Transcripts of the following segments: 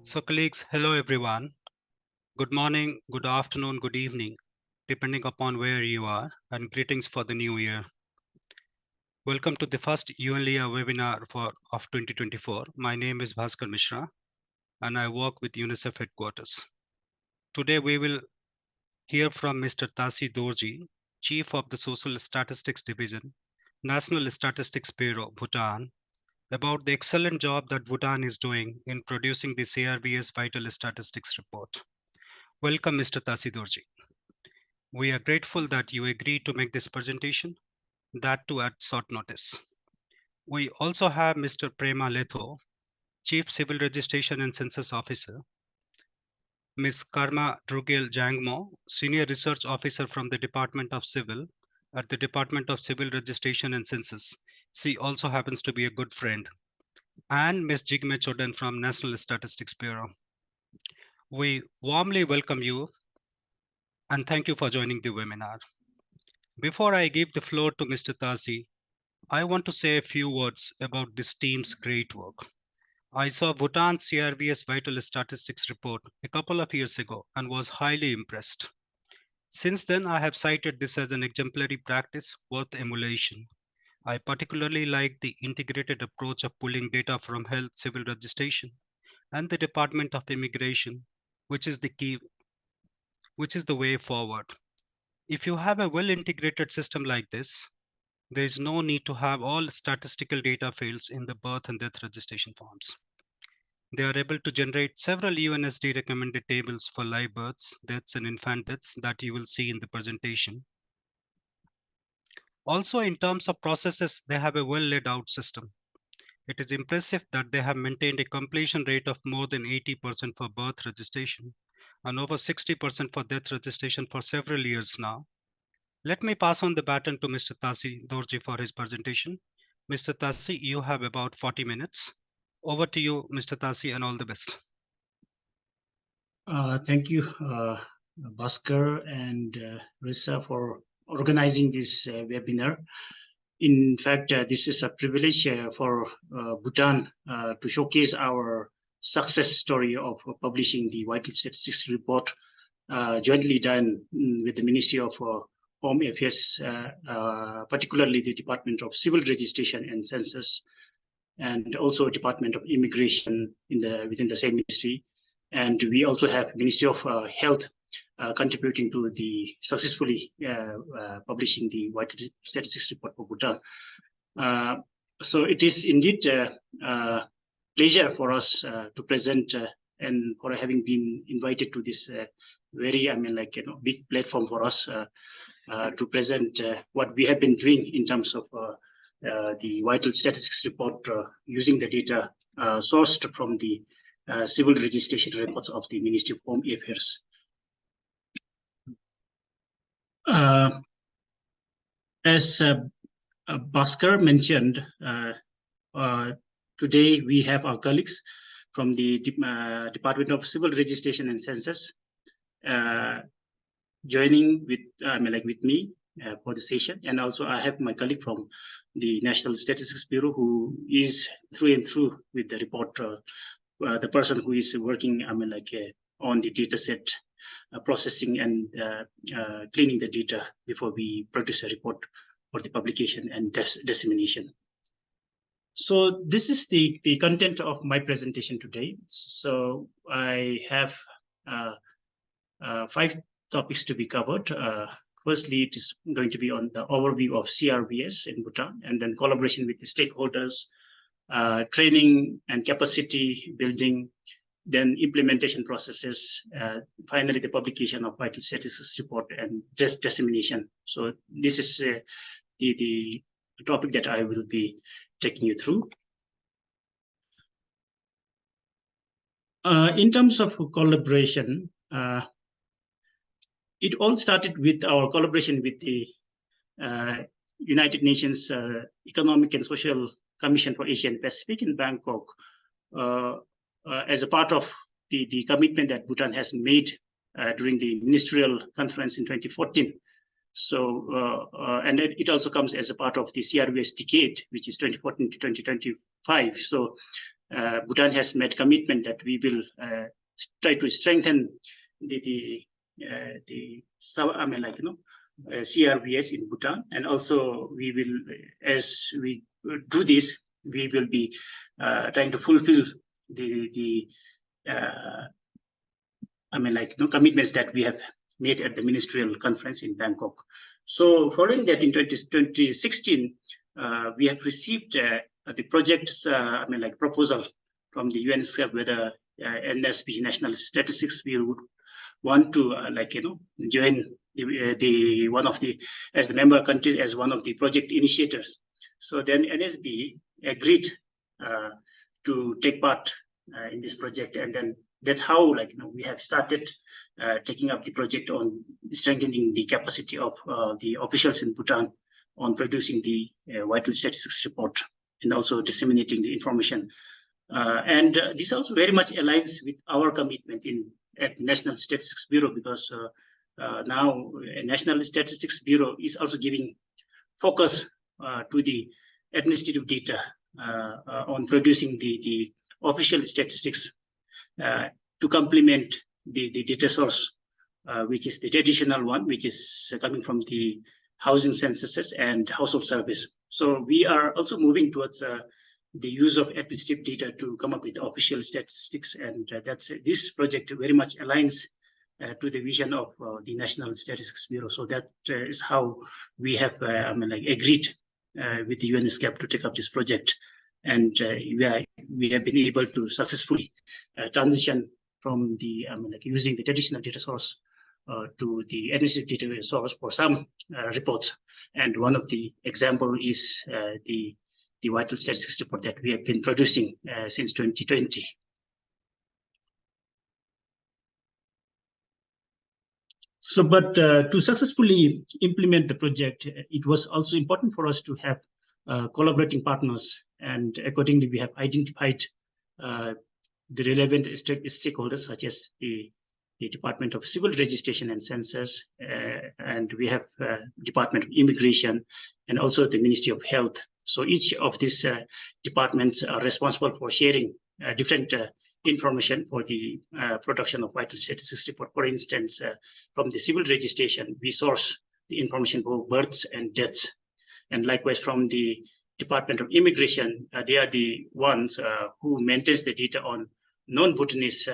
So, colleagues, hello everyone. Good morning, good afternoon, good evening, depending upon where you are, and greetings for the new year. Welcome to the first UNLEA webinar of 2024. My name is Bhaskar Mishra, and I work with UNICEF headquarters. Today, we will hear from Mr. Tasi Dorji, Chief of the Social Statistics Division, National Statistics Bureau, Bhutan, about the excellent job that Bhutan is doing in producing the CRBS Vital Statistics Report. Welcome, Mr. Tasi Dorji. We are grateful that you agreed to make this presentation, that too at short notice. We also have Mr. Prema Letho, Chief Civil Registration and Census Officer, Ms. Karma Drugel Jangmo, Senior Research Officer from the Department of Civil at the Department of Civil Registration and Census. She also happens to be a good friend, and Ms. Jigme Chodan from National Statistics Bureau. We warmly welcome you and thank you for joining the webinar. Before I give the floor to Mr. Tasi, I want to say a few words about this team's great work. I saw Bhutan's CRBS Vital Statistics report a couple of years ago and was highly impressed. Since then, I have cited this as an exemplary practice worth emulation. I particularly like the integrated approach of pulling data from health civil registration and the Department of Immigration, which is the way forward. If you have a well-integrated system like this, there is no need to have all statistical data fields in the birth and death registration forms. They are able to generate several UNSD recommended tables for live births, deaths, and infant deaths that you will see in the presentation. Also, in terms of processes, they have a well laid out system. It is impressive that they have maintained a completion rate of more than 80% for birth registration and over 60% for death registration for several years now. Let me pass on the baton to Mr. Tasi Dorji for his presentation. Mr. Tasi, you have about 40 minutes. Over to you, Mr. Tasi, and all the best. Thank you, Bhaskar and Risa, for organizing this webinar. In fact, this is a privilege for Bhutan to showcase our success story of publishing the Vital Statistics Report jointly done with the Ministry of Home Affairs, particularly the Department of Civil Registration and Census, and also Department of Immigration within the same ministry. And we also have Ministry of Health contributing to the successfully publishing the Vital Statistics Report for Bhutan. So it is indeed a pleasure for us to present and for having been invited to this very, big platform for us to present what we have been doing in terms of the Vital Statistics Report using the data sourced from the civil registration records of the Ministry of Home Affairs. As Bhaskar mentioned, today we have our colleagues from the Department of Civil Registration and Census joining with me for the session, and also I have my colleague from the National Statistics Bureau who is through and through with the report, the person who is working on the data set processing and cleaning the data before we produce a report for the publication and dissemination. So this is the content of my presentation today. So I have 5 topics to be covered. Firstly, it is going to be on the overview of CRBS in Bhutan, and then collaboration with the stakeholders, training and capacity building, then implementation processes, finally the publication of Vital Statistics Report and dissemination. So this is the topic that I will be taking you through. In terms of collaboration, it all started with our collaboration with the United Nations Economic and Social Commission for Asia and Pacific in Bangkok, as a part of the commitment that Bhutan has made during the ministerial conference in 2014. So, and it also comes as a part of the CRBS decade, which is 2014 to 2025. So Bhutan has made commitment that we will try to strengthen the CRBS in Bhutan, and also we will, as we do this, we will be trying to fulfill the commitments that we have made at the ministerial conference in Bangkok. So following that, in 2016, we have received the project's proposal from the UNSCAP, whether NSB, National Statistics Bureau, would want to join the one of the, as the member countries, as one of the project initiators. So then NSB agreed to take part in this project, and then that's how we have started taking up the project on strengthening the capacity of the officials in Bhutan on producing the vital statistics report and also disseminating the information. And this also very much aligns with our commitment at the National Statistics Bureau, because now National Statistics Bureau is also giving focus to the administrative data on producing the official statistics to complement the data source, which is the traditional one, which is coming from the housing censuses and household surveys. So we are also moving towards the use of administrative data to come up with official statistics, and this project very much aligns to the vision of the National Statistics Bureau. So that is how we have agreed with the UNSCAP to take up this project, and we have been able to successfully transition from the using the traditional data source to the administrative data source for some reports. And one of the example is the vital statistics report that we have been producing since 2020. So, but to successfully implement the project, it was also important for us to have collaborating partners, and accordingly, we have identified the relevant stakeholders, such as the Department of Civil Registration and Census, and we have Department of Immigration, and also the Ministry of Health. So each of these departments are responsible for sharing different information for the production of vital statistics report. For instance, from the civil registration, we source the information for births and deaths. And likewise, from the Department of Immigration, they are the ones who maintains the data on non-Bhutanese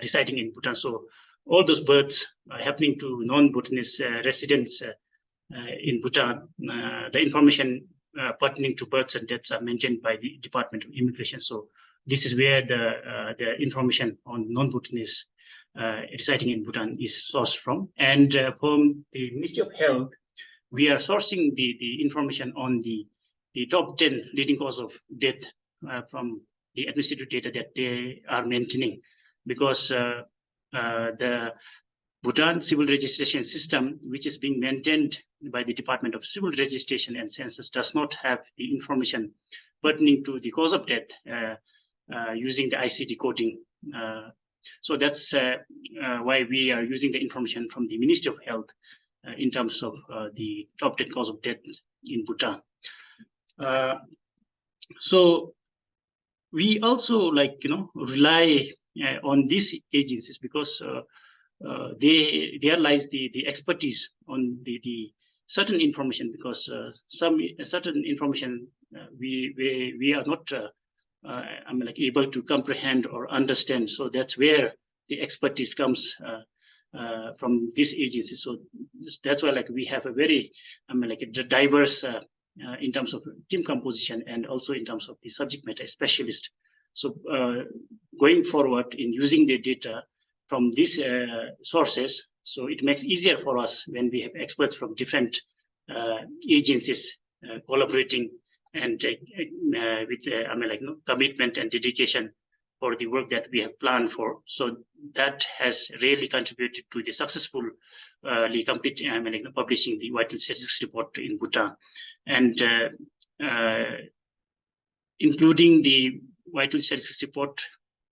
residing in Bhutan. So all those births happening to non-Bhutanese residents in Bhutan, the information pertaining to births and deaths are maintained by the Department of Immigration. So this is where the information on non-Bhutanese residing in Bhutan is sourced from. And from the Ministry of Health, we are sourcing the information on the top 10 leading cause of death from the administrative data that they are maintaining, because the Bhutan civil registration system, which is being maintained by the Department of Civil Registration and Census, does not have the information pertaining to the cause of death using the ICD coding. So that's why we are using the information from the Ministry of Health in terms of the top 10 cause of death in Bhutan. So we also rely on these agencies, because there lies the expertise on the certain information, because some certain information we are not able to comprehend or understand. So that's where the expertise comes from this agency. So that's why we have a very diverse in terms of team composition, and also in terms of the subject matter specialist. So going forward in using the data from these sources, so it makes easier for us when we have experts from different agencies collaborating and with commitment and dedication for the work that we have planned for. So that has really contributed to the successfully publishing the vital statistics report in Bhutan, and including the vital statistics report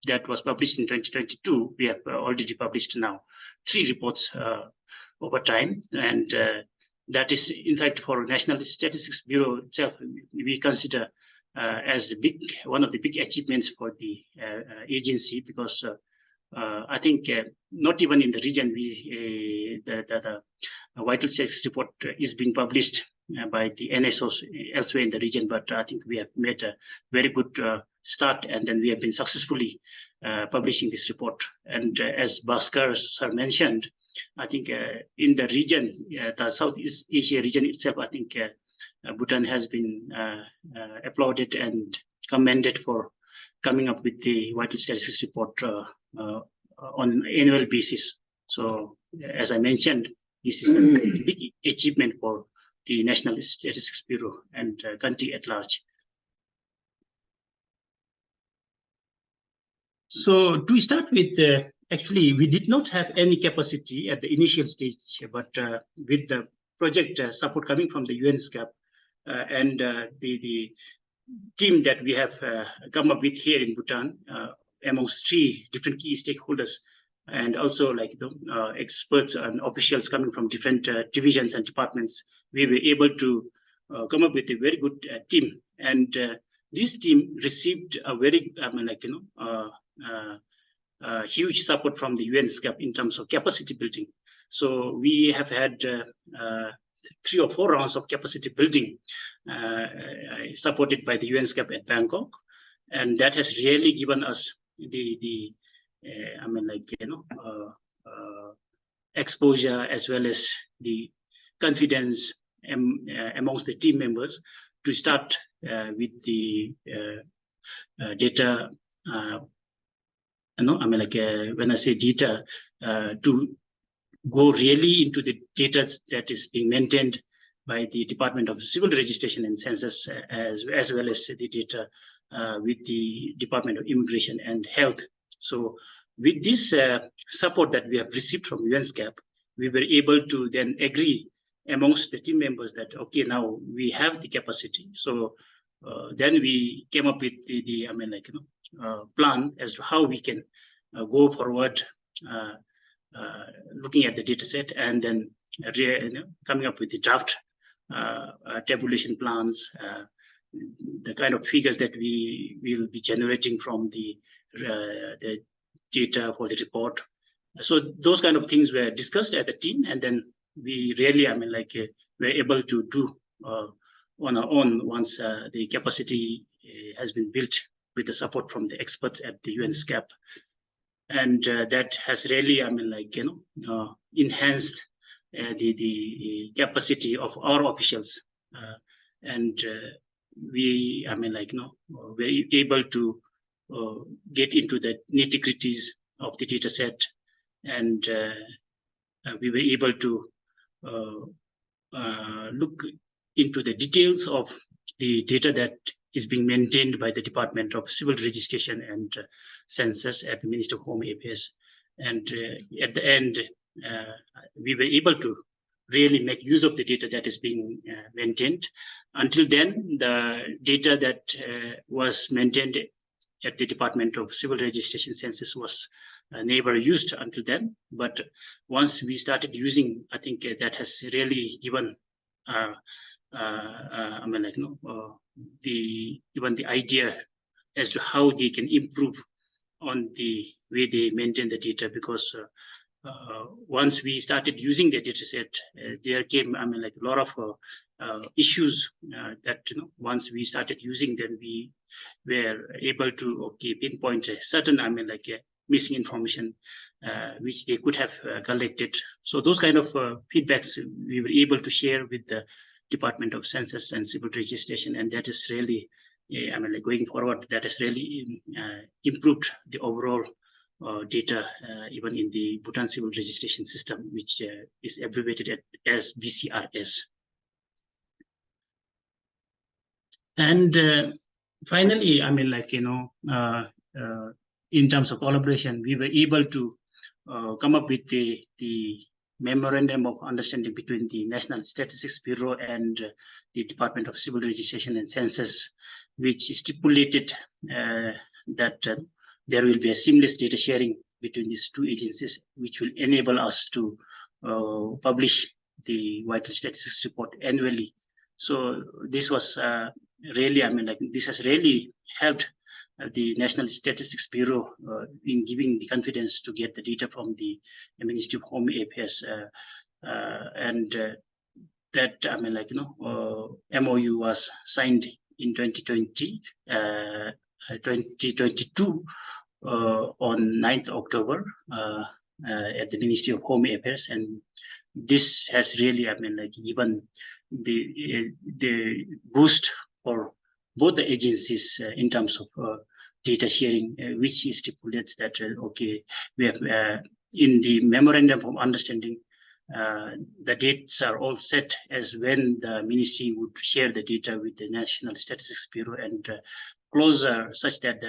that was published in 2022. We have already published now 3 reports over time, and that is, in fact, for National Statistics Bureau itself, we consider as one of the big achievements for the agency, because I think not even in the region the vital status report is being published by the NSOs elsewhere in the region, but I think we have made a very good start, and then we have been successfully publishing this report. And as Bhaskar sir mentioned, I think in the region, the Southeast Asia region itself, I think Bhutan has been applauded and commended for coming up with the vital statistics report on annual basis. So, as I mentioned, this is a big achievement for the National Statistics Bureau and country at large. So, to start with, actually, we did not have any capacity at the initial stage, but with the project support coming from the UNSCAP and the team that we have come up with here in Bhutan, amongst 3 different key stakeholders, and also like the experts and officials coming from different divisions and departments, we were able to come up with a very good team. And this team received a very, huge support from the UNSCAP in terms of capacity building. So we have had 3 or 4 rounds of capacity building supported by the UNSCAP at Bangkok, and that has really given us the exposure as well as the confidence amongst the team members to start with the data. When I say data, to go really into the data that is being maintained by the Department of Civil Registration and Census, as well as the data with the Department of Immigration and Health. So with this support that we have received from UNSCAP, we were able to then agree amongst the team members that, okay, now we have the capacity. So then we came up with the plan as to how we can go forward, looking at the data set, and then coming up with the draft tabulation plans, the kind of figures that we will be generating from the data for the report. So those kind of things were discussed at the team, and then we really, were able to do on our own once the capacity has been built with the support from the experts at the UNSCAP. And that has really, enhanced the capacity of our officials. And we, were able to get into the nitty-gritties of the data set, and we were able to look into the details of the data that is being maintained by the Department of Civil Registration and Census at the Ministry of Home Affairs. And at the end, we were able to really make use of the data that is being maintained. Until then, the data that was maintained at the Department of Civil Registration Census was never used until then. But once we started using, I think that has really given the idea as to how they can improve on the way they maintain the data, because once we started using the data set, there came a lot of issues that once we started using them, we were able to pinpoint a certain missing information which they could have collected. So those kind of feedbacks we were able to share with the Department of Census and Civil Registration, and that is really, going forward, that has really improved the overall data, even in the Bhutan Civil Registration System, which is abbreviated as BCRS. And finally, in terms of collaboration, we were able to come up with the memorandum of understanding between the National Statistics Bureau and the Department of Civil Registration and Census, which stipulated that there will be a seamless data sharing between these 2 agencies, which will enable us to publish the vital statistics report annually. So this was really, I mean, like this has really helped the National Statistics Bureau in giving the confidence to get the data from the Ministry of Home Affairs, and that, I mean, like, MOU was signed in 2020, 2022 on 9th October at the Ministry of Home Affairs, and this has really, I mean, like, given the boost for both the agencies in terms of data sharing, which stipulates that okay, we have in the memorandum of understanding, the dates are all set as when the ministry would share the data with the National Statistics Bureau, and closer such that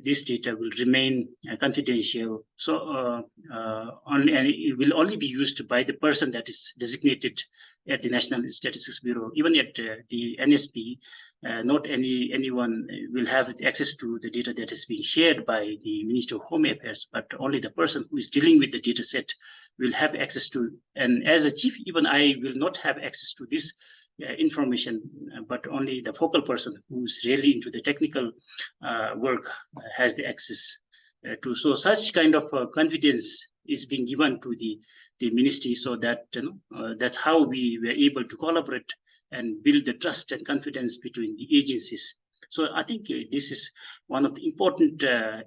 this data will remain confidential. So only, and it will only be used by the person that is designated at the National Statistics Bureau. Even at the NSB, not anyone will have access to the data that is being shared by the Ministry of Home Affairs, but only the person who is dealing with the data set will have access to. And as a chief, even I will not have access to this information, but only the focal person who's really into the technical work has the access to. So such kind of confidence is being given to the ministry, so that that's how we were able to collaborate and build the trust and confidence between the agencies. So I think this is one of the important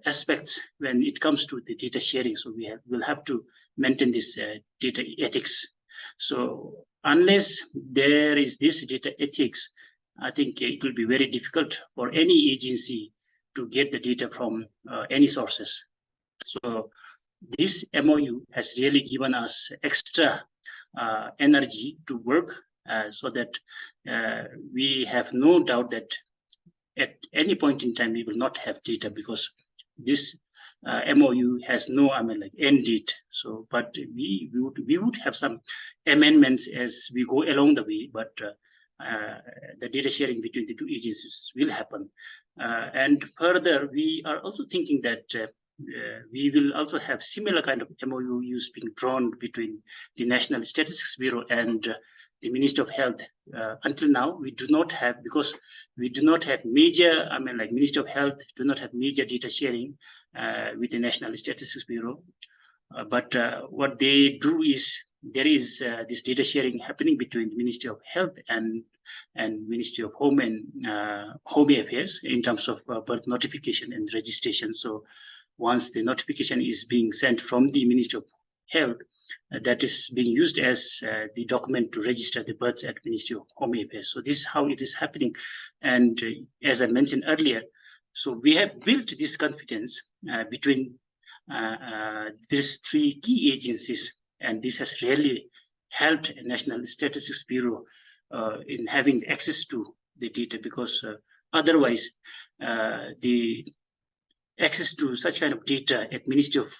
aspects when it comes to the data sharing. So will have to maintain this data ethics. So unless there is this data ethics, I think it will be very difficult for any agency to get the data from any sources. So this MOU has really given us extra energy to work so that we have no doubt that at any point in time we will not have data, because this MOU has no, I mean, like, end date. So, but we would have some amendments as we go along the way, but the data sharing between the two agencies will happen. And further, we are also thinking that we will also have similar kind of MOUs being drawn between the National Statistics Bureau and the Ministry of Health. Until now, we do not have, because we do not have major, I mean, like, Ministry of Health do not have major data sharing with the National Statistics Bureau. But what they do is there is this data sharing happening between the Ministry of Health and Ministry of Home and Home Affairs in terms of birth notification and registration. So once the notification is being sent from the Ministry of Health, that is being used as the document to register the births at Ministry of Home Affairs. So this is how it is happening. And as I mentioned earlier, so we have built this confidence between these three key agencies, and this has really helped National Statistics Bureau in having access to the data, because otherwise the access to such kind of data at Ministry of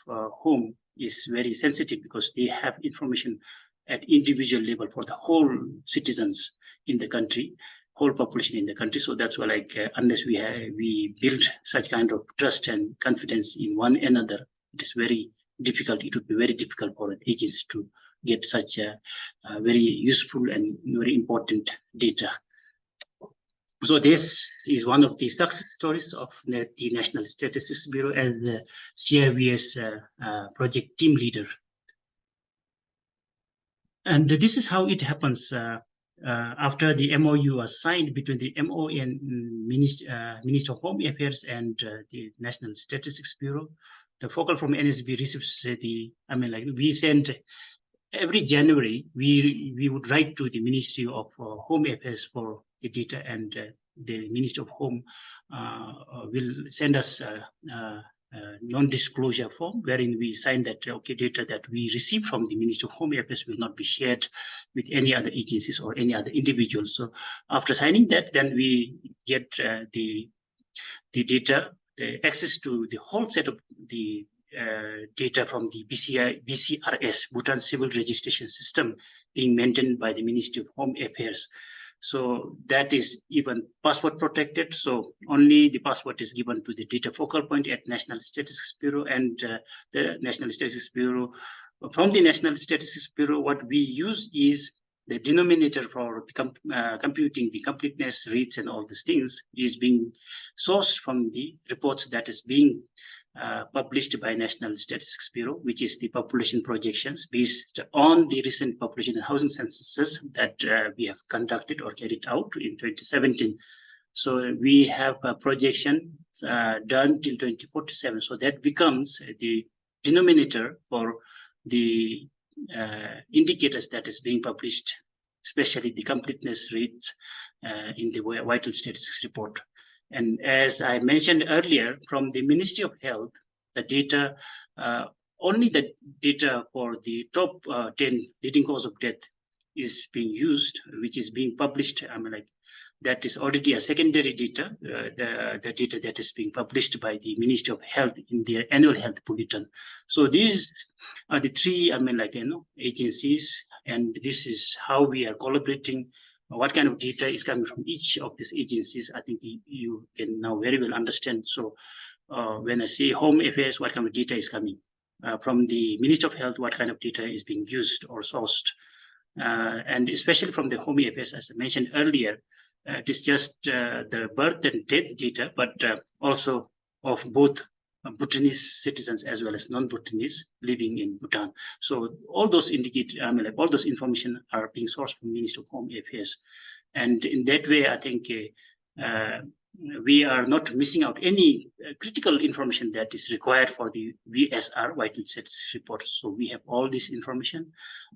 Home is very sensitive, because they have information at individual level for the whole citizens in the country, whole population in the country. So that's why, like, unless we build such kind of trust and confidence in one another, it is very difficult. It would be very difficult for agencies to get such a very useful and very important data. So this is one of the success stories of the National Statistics Bureau as the CRBS project team leader. And this is how it happens. After the MOU was signed between the MO and Minister of Home Affairs and the National Statistics Bureau, the focal from NSB receives we send every January, we would write to the Ministry of Home Affairs for the data, and the Ministry of Home will send us non-disclosure form wherein we sign that okay, data that we receive from the Ministry of Home Affairs will not be shared with any other agencies or any other individuals. So after signing that, then we get the data, the access to the whole set of the data from the BCRS, Bhutan Civil Registration System, being maintained by the Ministry of Home Affairs. So that is even password protected. So only the password is given to the data focal point at National Statistics Bureau, and the National Statistics Bureau. From the National Statistics Bureau, what we use is the denominator for computing the completeness rates and all these things is being sourced from the reports that is being published by National Statistics Bureau, which is the population projections based on the recent population and housing censuses that we have conducted or carried out in 2017. So we have a projection done till 2047. So that becomes the denominator for the indicators that is being published, especially the completeness rates in the vital statistics report. And as I mentioned earlier, from the Ministry of Health, the data, only the data for the top 10 leading cause of death is being used, which is being published. I mean, like that is already a secondary data, the data that is being published by the Ministry of Health in their annual health bulletin. So these are the three, I mean, like, agencies, and this is how we are collaborating. What kind of data is coming from each of these agencies, I think you can now very well understand. So when I say Home Affairs, what kind of data is coming? From the Ministry of Health, what kind of data is being used or sourced? And especially from the Home Affairs, as I mentioned earlier, it is just the birth and death data, but also of both Bhutanese citizens as well as non-Bhutanese living in Bhutan. So all those indicate, I mean, like all those information are being sourced from Ministry of Home Affairs, and in that way, I think we are not missing out any critical information that is required for the VSR, Vital Statistics Report. So we have all this information,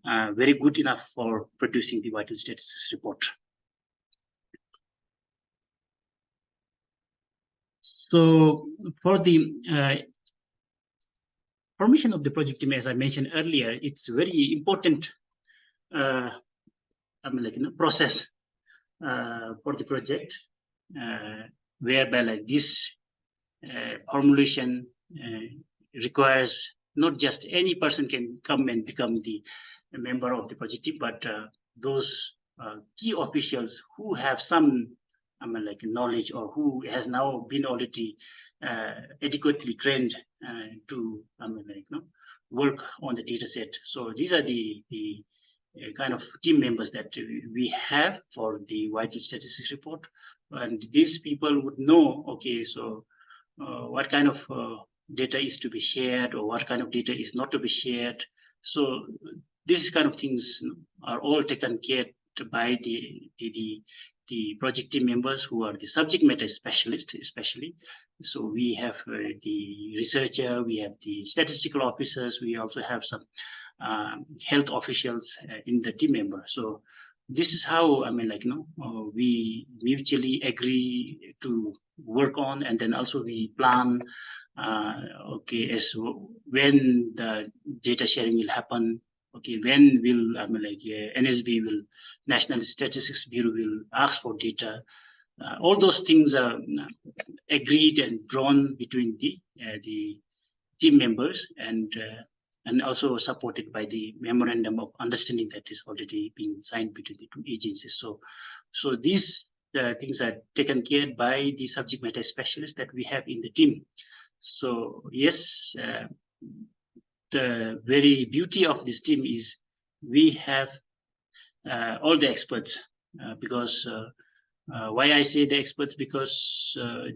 very good enough for producing the Vital Statistics Report. So for the formation of the project team, as I mentioned earlier, it's very important process for the project, whereby like this formulation requires not just any person can come and become the member of the project team, but those key officials who have some knowledge, or who has now been already adequately trained to work on the data set. So these are the kind of team members that we have for the vital statistics report, and these people would know, okay, so what kind of data is to be shared, or what kind of data is not to be shared. So these kind of things are all taken care by the project team members, who are the subject matter specialists, especially. So we have the researcher, we have the statistical officers, we also have some health officials in the team member. So this is how we mutually agree to work on, and then also we plan okay, as when the data sharing will happen. Okay, when will NSB will, National Statistics Bureau, will ask for data. All those things are agreed and drawn between the team members, and also supported by the memorandum of understanding that is already being signed between the two agencies. So these things are taken care by the subject matter specialists that we have in the team. So yes, the very beauty of this team is we have all the experts, because why I say the experts, because the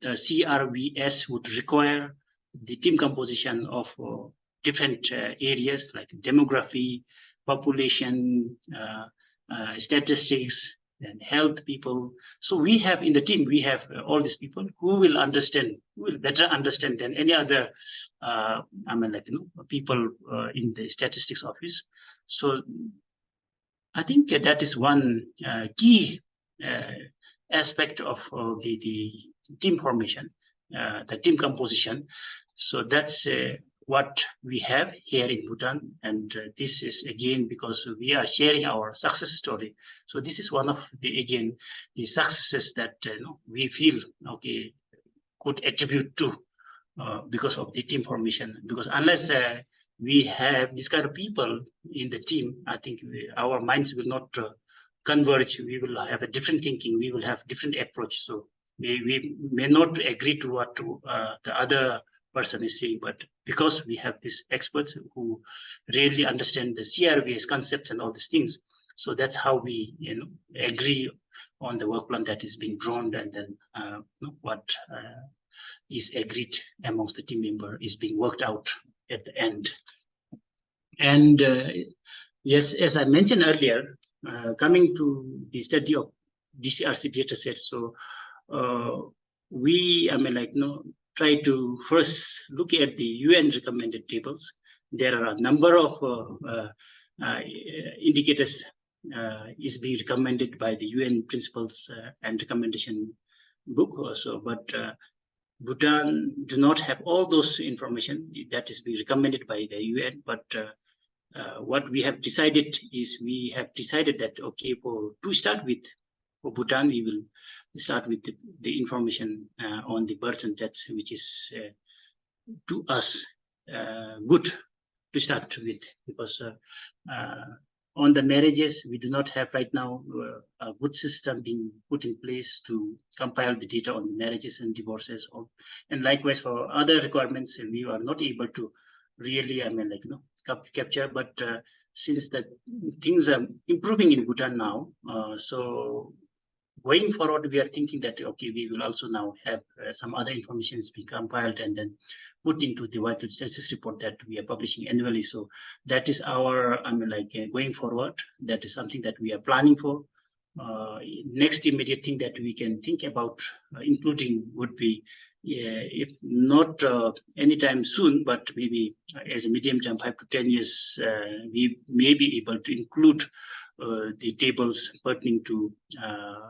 CRVS would require the team composition of different areas like demography, population, statistics, and health people. So we have in the team, we have all these people who will understand, who will better understand than any other people in the statistics office. So I think that is one key aspect of the team formation, the team composition. So that's what we have here in Bhutan, and this is again because we are sharing our success story. So this is one of the successes that we feel okay could attribute to because of the team formation. Because unless we have this kind of people in the team, I think our minds will not converge. We will have a different thinking. We will have different approach. So we may not agree to what the other person is saying, but because we have these experts who really understand the CRVS concepts and all these things, So that's how we agree on the work plan that is being drawn, and then what is agreed amongst the team member is being worked out at the end. And yes, as I mentioned earlier, coming to the study of DCRC dataset, so we, try to first look at the UN recommended tables. There are a number of indicators is being recommended by the UN principles and recommendation book also, but Bhutan do not have all those information that is being recommended by the UN, but what we have decided is we have decided that, okay, to start with, for Bhutan, we will start with the information on the births and deaths, which is to us good to start with, because on the marriages, we do not have right now a good system being put in place to compile the data on the marriages and divorces. And likewise, for other requirements, we are not able to really, capture. But since that things are improving in Bhutan now, so going forward, we are thinking that, okay, we will also now have some other information being compiled and then put into the vital status report that we are publishing annually. So that is our, going forward, that is something that we are planning for. Next immediate thing that we can think about including would be, if not anytime soon, but maybe as a medium term, 5 to 10 years, we may be able to include the tables pertaining to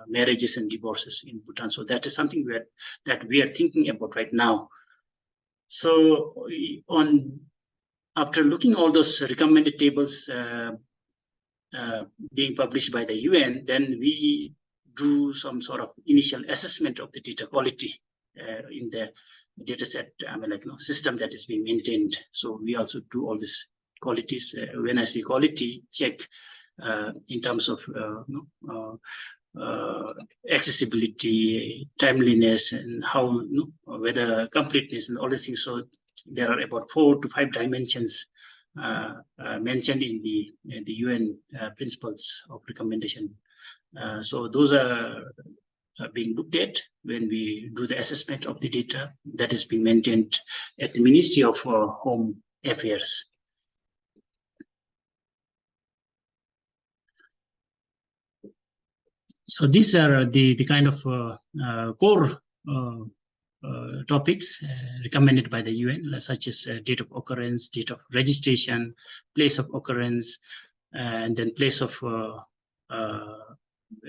marriages and divorces in Bhutan. So that is something that we are thinking about right now. So after looking all those recommended tables being published by the UN, then we do some sort of initial assessment of the data quality in the dataset system that is being maintained. So we also do all these qualities. When I say quality check, in terms of accessibility, timeliness, and how whether completeness and all the things. So there are about 4 to 5 dimensions mentioned in the UN principles of recommendation. So those are being looked at when we do the assessment of the data that is being maintained at the Ministry of Home Affairs. So these are the kind of core topics recommended by the UN, such as date of occurrence, date of registration, place of occurrence, and then place of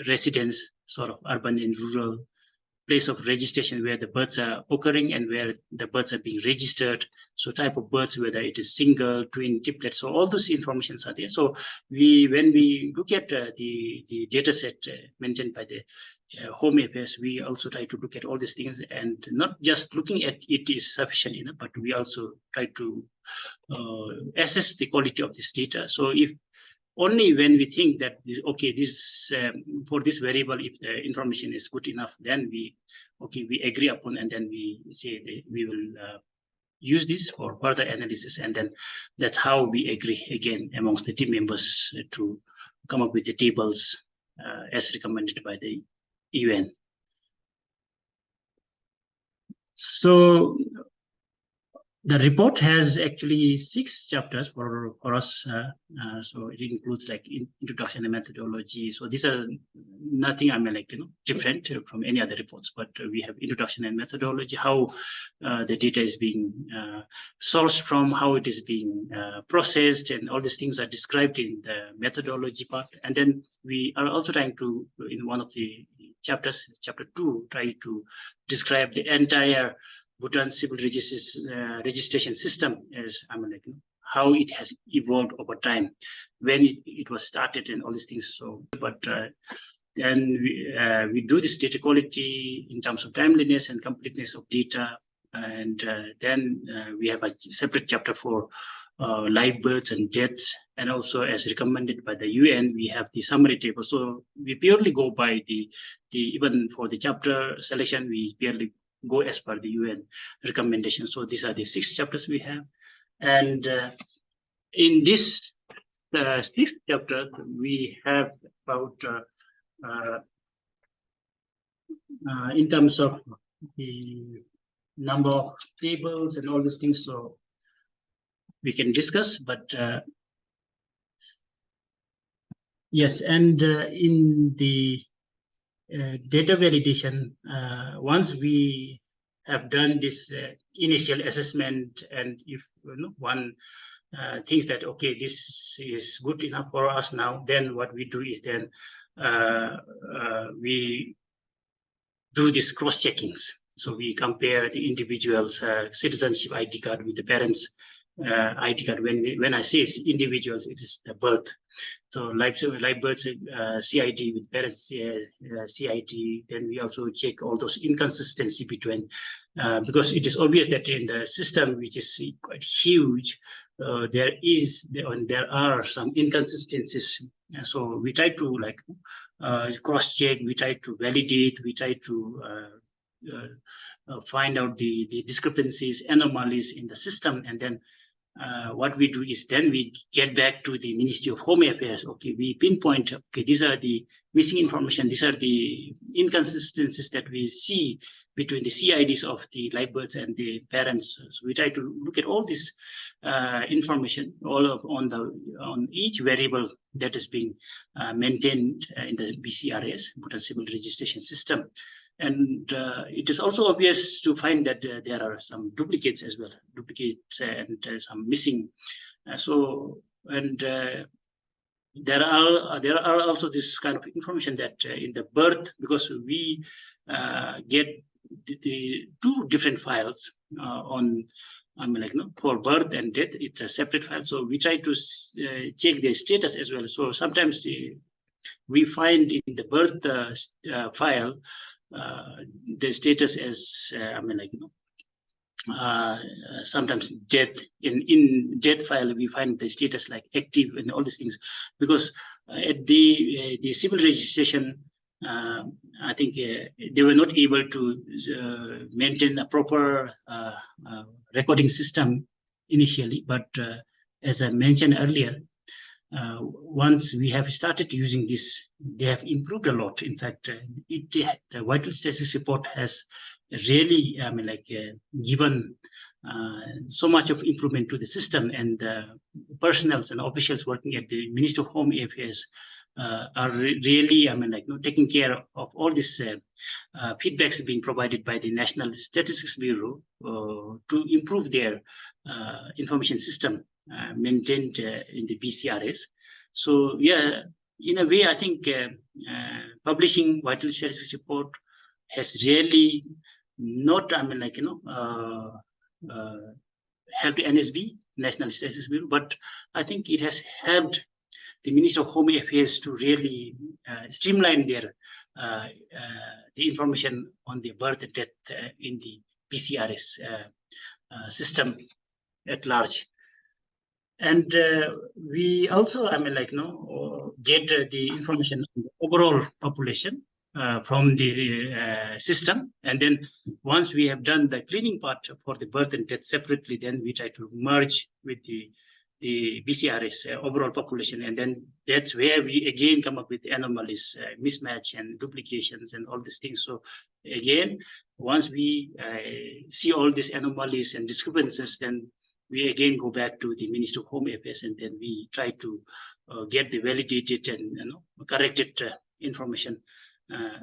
residence, sort of urban and rural, place of registration where the births are occurring and where the births are being registered. So type of births, whether it is single, twin, triplet. So all those informations are there. So when we look at the data set maintained by the Home Affairs, we also try to look at all these things, and not just looking at it is sufficient enough, but we also try to assess the quality of this data. So if only when we think that this for this variable, if the information is good enough, then we agree upon, and then we say we will use this for further analysis, and then that's how we agree again amongst the team members to come up with the tables as recommended by the UN. So the report has actually 6 chapters for us. So it includes like introduction and methodology. So these are nothing different from any other reports, but we have introduction and methodology, how the data is being sourced from, how it is being processed, and all these things are described in the methodology part. And then we are also trying to, in one of the chapters, chapter 2, try to describe the entire Bhutan civil registration system as how it has evolved over time, when it was started, and all these things. So, but then we do this data quality in terms of timeliness and completeness of data, and then we have a separate chapter for live births and deaths, and also as recommended by the UN, we have the summary table. So we purely go by the even for the chapter selection, we purely go as per the UN recommendation. So these are the 6 chapters we have, and in this the fifth chapter, we have about in terms of the number of tables and all these things, so we can discuss. But yes, and in the data validation, once we have done this initial assessment, and if one thinks that okay, this is good enough for us now, then what we do is then we do these cross checkings. So we compare the individual's citizenship ID card with the parents' ID card. When I say individuals, it is the birth. So live birth CID with parents CID. Then we also check all those inconsistency between, because it is obvious that in the system, which is quite huge, there are some inconsistencies. So we try to cross check, we try to validate, we try to find out the discrepancies, anomalies in the system, and then what we do is then we get back to the Ministry of Home Affairs. Okay, we pinpoint, okay, these are the missing information, these are the inconsistencies that we see between the CIDs of the live births and the parents. So we try to look at all this information, on each variable that is being maintained in the BCRS, Bhutan Civil Registration System. And it is also obvious to find that there are some duplicates as well, and some missing. There are also this kind of information that in the birth, because we get the two different files for birth and death, it's a separate file. So we try to check the status as well. So sometimes we find in the birth file the status as sometimes death. In death file we find the status like active and all these things, because at the civil registration I think they were not able to maintain a proper recording system initially, but as I mentioned earlier, once we have started using this, they have improved a lot. In fact, the vital status report has really, given so much of improvement to the system, and personnel and officials working at the Ministry of Home Affairs are really, taking care of all this feedbacks being provided by the National Statistics Bureau to improve their information system maintained in the BCRS. So yeah, in a way, I think publishing vital statistics report has really not, helped NSB, National Statistics Bureau, but I think it has helped the Ministry of Home Affairs to really streamline their the information on the birth and death in the BCRS system at large. And we also, get the information on the overall population from the system. And then once we have done the cleaning part for the birth and death separately, then we try to merge with the BCRS overall population. And then that's where we again come up with anomalies, mismatch and duplications and all these things. So again, once we see all these anomalies and discrepancies, then we again go back to the Ministry of Home Affairs, and then we try to get the validated and corrected information.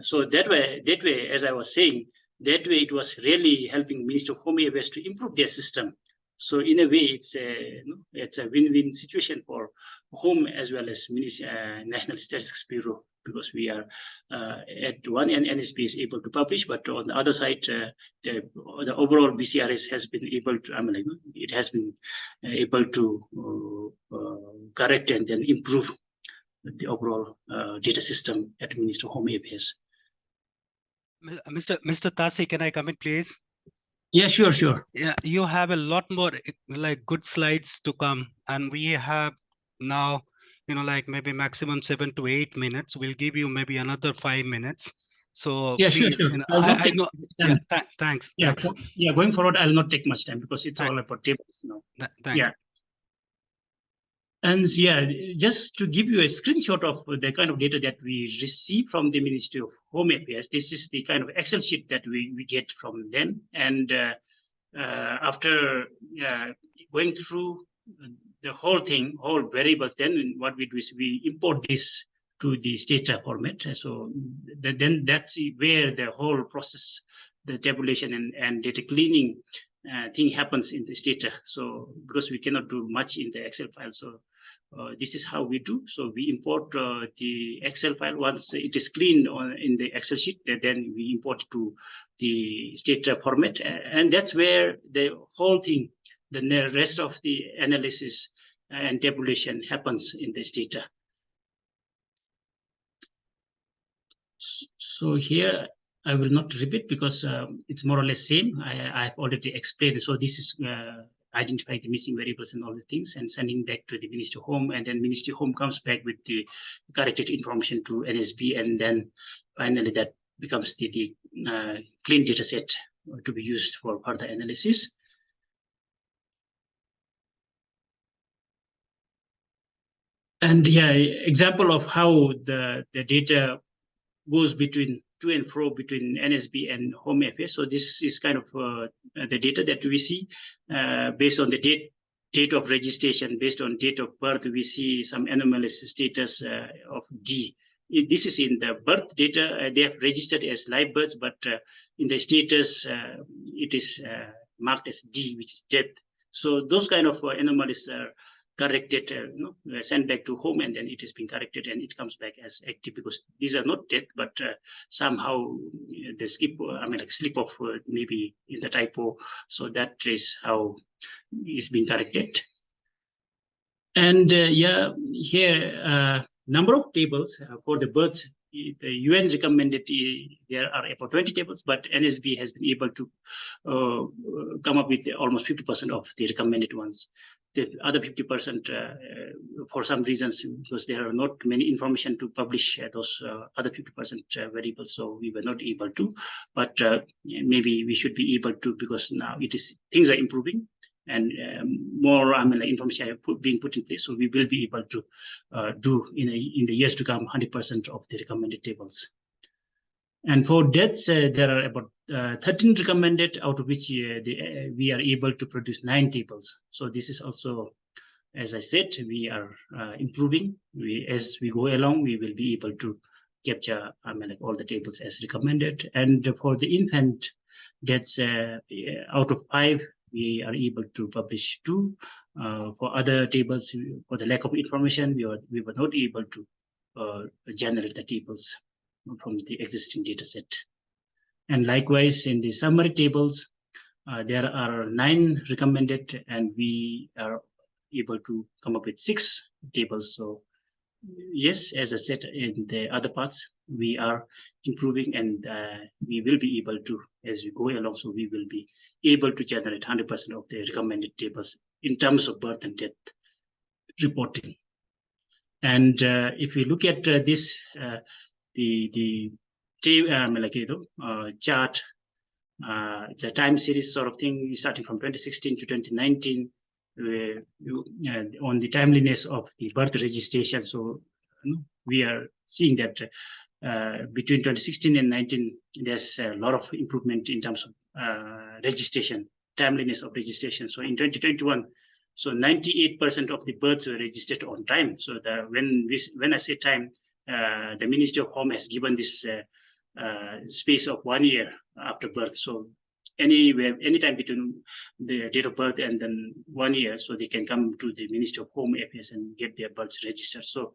So that way, as I was saying, that way it was really helping Ministry of Home Affairs to improve their system. So in a way, it's a win-win situation for Home as well as National Statistics Bureau, because we are at one end NSB is able to publish, but on the other side, the overall BCRS has been able to, it has been able to correct and then improve the overall data system at Ministry of Home Affairs. Mr. Tasi, can I come in, please? Yeah, sure. Yeah, you have a lot more good slides to come, and we have now, maybe maximum 7 to 8 minutes. We'll give you maybe another 5 minutes. So yeah, please, sure. I know. Yeah, thanks. Yeah, thanks. Yeah, going forward, I'll not take much time because it's all about tables now. Thanks. Yeah. And yeah, just to give you a screenshot of the kind of data that we receive from the Ministry of Home Affairs, this is the kind of Excel sheet that we get from them. And after going through the whole thing, whole variables, then what we do is we import this to the data format. So then that's where the whole process, the tabulation and data cleaning thing happens in this data. So because we cannot do much in the Excel file, so this is how we do. So we import the Excel file. Once it is cleaned in the Excel sheet, then we import it to the data format, and that's where the whole thing, the rest of the analysis and tabulation happens in this data. So here I will not repeat because it's more or less same. I've already explained. So this is identifying the missing variables and all these things and sending back to the Ministry of Home, and then Ministry of Home comes back with the corrected information to NSB, and then finally that becomes the clean data set to be used for further analysis. And yeah, example of how the data goes between to and fro between NSB and Home Affairs. So this is kind of the data that we see based on the date of registration, based on date of birth. We see some anomalous status of D. This is in the birth data. They have registered as live births, but in the status it is marked as D, which is death. So those kind of anomalies are corrected, sent back to home, and then it is being corrected and it comes back as active, because these are not dead, but somehow the slip of maybe in the typo. So that is how it's being corrected. And yeah, here number of tables for the births. The UN recommended there are about 20 tables, but NSB has been able to come up with almost 50% of the recommended ones. The other 50%, for some reasons, because there are not many information to publish those other 50% variables, so we were not able to. But maybe we should be able to, because now things are improving and more information being put in place, so we will be able to do in the years to come 100% of the recommended tables. And for deaths, there are about 13 recommended, out of which we are able to produce 9 tables. So this is also, as I said, we are improving. As we go along, we will be able to capture all the tables as recommended. And for the infant deaths, out of 5, we are able to publish 2. For other tables, for the lack of information, we were not able to generate the tables from the existing data set. And likewise, in the summary tables, there are 9 recommended, and we are able to come up with 6 tables. So yes, as I said in the other parts, we are improving, and we will be able to, as we go along, so we will be able to generate 100% of the recommended tables in terms of birth and death reporting. And if we look at this, the chart, it's a time series sort of thing, starting from 2016 to 2019, on the timeliness of the birth registration. So we are seeing that between 2016 and 19, there's a lot of improvement in terms of registration, timeliness of registration. So in 2021, so 98% of the births were registered on time. So when I say time, the Ministry of Home has given this space of 1 year after birth. So anytime between the date of birth and then 1 year, so they can come to the Ministry of Home Affairs and get their births registered. So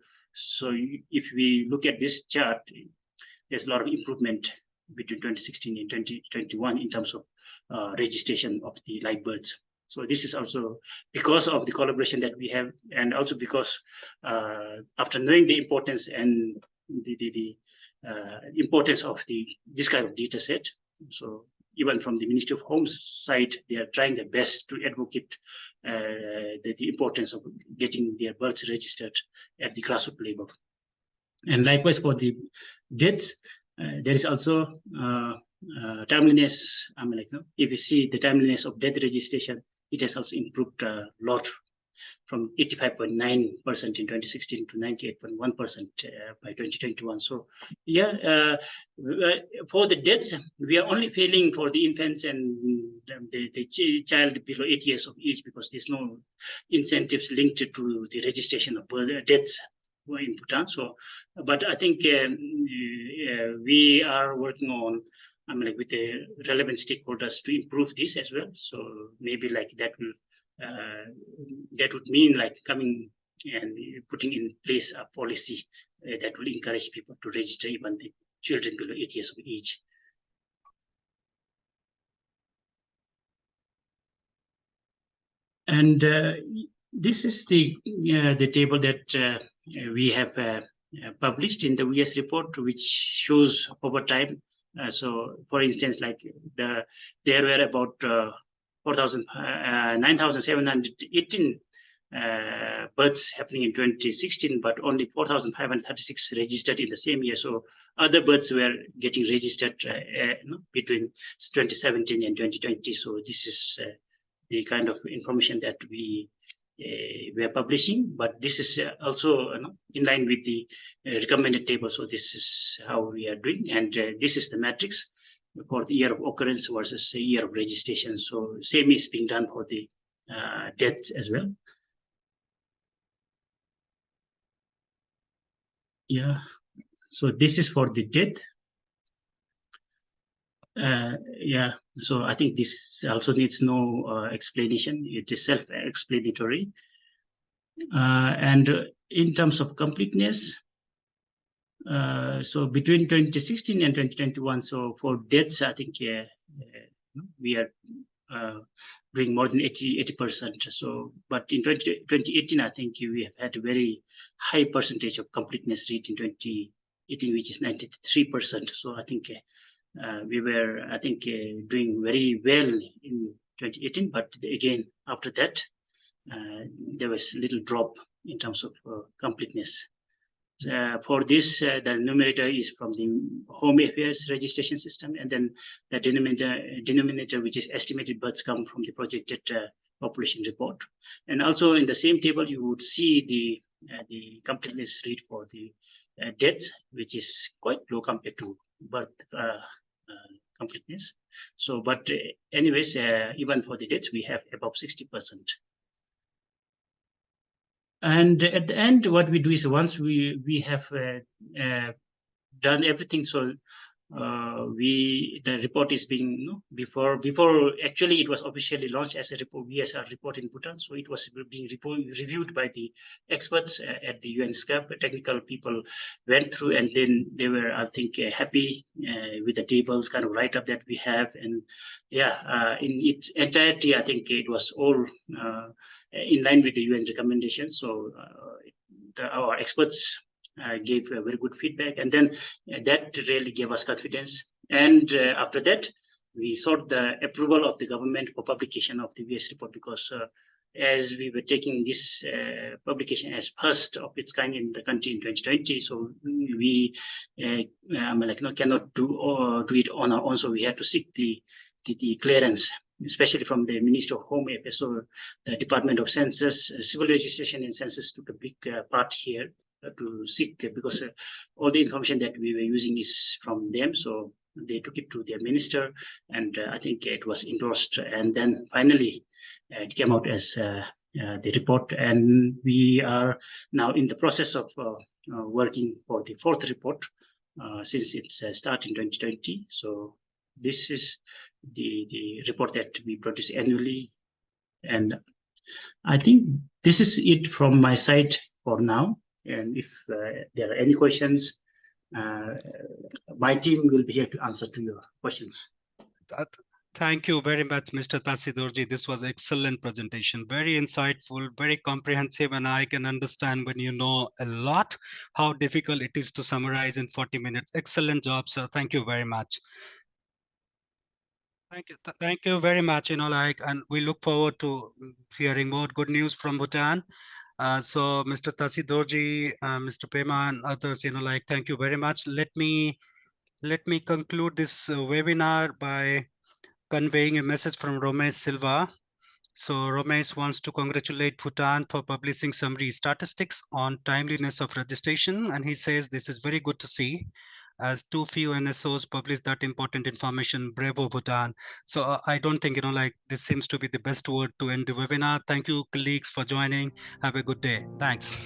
if we look at this chart, there's a lot of improvement between 2016 and 2021 in terms of registration of the live births. So this is also because of the collaboration that we have, and also because after knowing the importance and the importance of this kind of data set, so even from the Ministry of Home's side, they are trying their best to advocate the importance of getting their births registered at the grassroots level. And likewise for the deaths, there is also timeliness. If you see the timeliness of death registration, it has also improved a lot. from 85.9% in 2016 to 98.1% by 2021. So, yeah, for the deaths, we are only failing for the infants and the child below 8 years of age because there's no incentives linked to the registration of deaths in Bhutan. So, but I think we are working on, I mean, like with the relevant stakeholders to improve this as well. So maybe like that would mean like coming and putting in place a policy that will encourage people to register even the children below 8 years of age. And this is the table that we have published in the VS report, which shows over time. So, for instance, like there were about 9,718 births happening in 2016, but only 4,536 registered in the same year. So other births were getting registered between 2017 and 2020. So this is the kind of information that we are publishing, but this is also in line with the recommended table. So this is how we are doing, and this is the matrix for the year of occurrence versus the year of registration. So same is being done for the death as well. Yeah. So this is for the death. Yeah. So I think this also needs no explanation. It is self-explanatory. And in terms of completeness, so between 2016 and 2021, so for deaths, I think we are doing more than 80%. So, but in 2018, I think we have had a very high percentage of completeness rate in 2018, which is 93%. So I think we were, I think, doing very well in 2018. But again, after that, there was a little drop in terms of completeness. For this, the numerator is from the Home Affairs registration system, and then the denominator, which is estimated births, come from the projected population report. And also in the same table, you would see the completeness rate for the deaths, which is quite low compared to birth completeness. So, but anyways, even for the deaths, we have above 60%. And at the end, what we do is once we have done everything, so the report is being before actually it was officially launched as a report, VSR report in Bhutan. So it was being reviewed by the experts at the UN SCAP. Technical people went through, and then they were, I think, happy with the tables kind of write up that we have. And yeah, in its entirety, I think it was all in line with the UN recommendations. So our experts gave very good feedback, and then that really gave us confidence. And after that, we sought the approval of the government for publication of the VS report, because as we were taking this publication as first of its kind in the country in 2020, so we cannot do it on our own. So we had to seek the clearance, especially from the Minister of Home Affairs. So the Department of Census, Civil Registration and Census took a big part here to seek, because all the information that we were using is from them. So they took it to their minister, and I think it was endorsed. And then finally, it came out as the report. And we are now in the process of working for the fourth report since it's started in 2020. So this is the report that we produce annually. And I think this is it from my side for now. And if there are any questions, my team will be here to answer to your questions. Thank you very much, Mr. Tasidorji. This was excellent presentation, very insightful, very comprehensive, and I can understand when you know a lot how difficult it is to summarize in 40 minutes. Excellent job, sir. Thank you very much. Thank you very much. And we look forward to hearing more good news from Bhutan. So, Mr. Tasidorji, Mr. Pema, and others, thank you very much. Let me conclude this webinar by conveying a message from Romesh Silva. So Ramesh wants to congratulate Bhutan for publishing summary statistics on timeliness of registration, and he says this is very good to see, as too few NSOs publish that important information. Bravo, Bhutan. So I don't think, like this seems to be the best word to end the webinar. Thank you, colleagues, for joining. Have a good day. Thanks.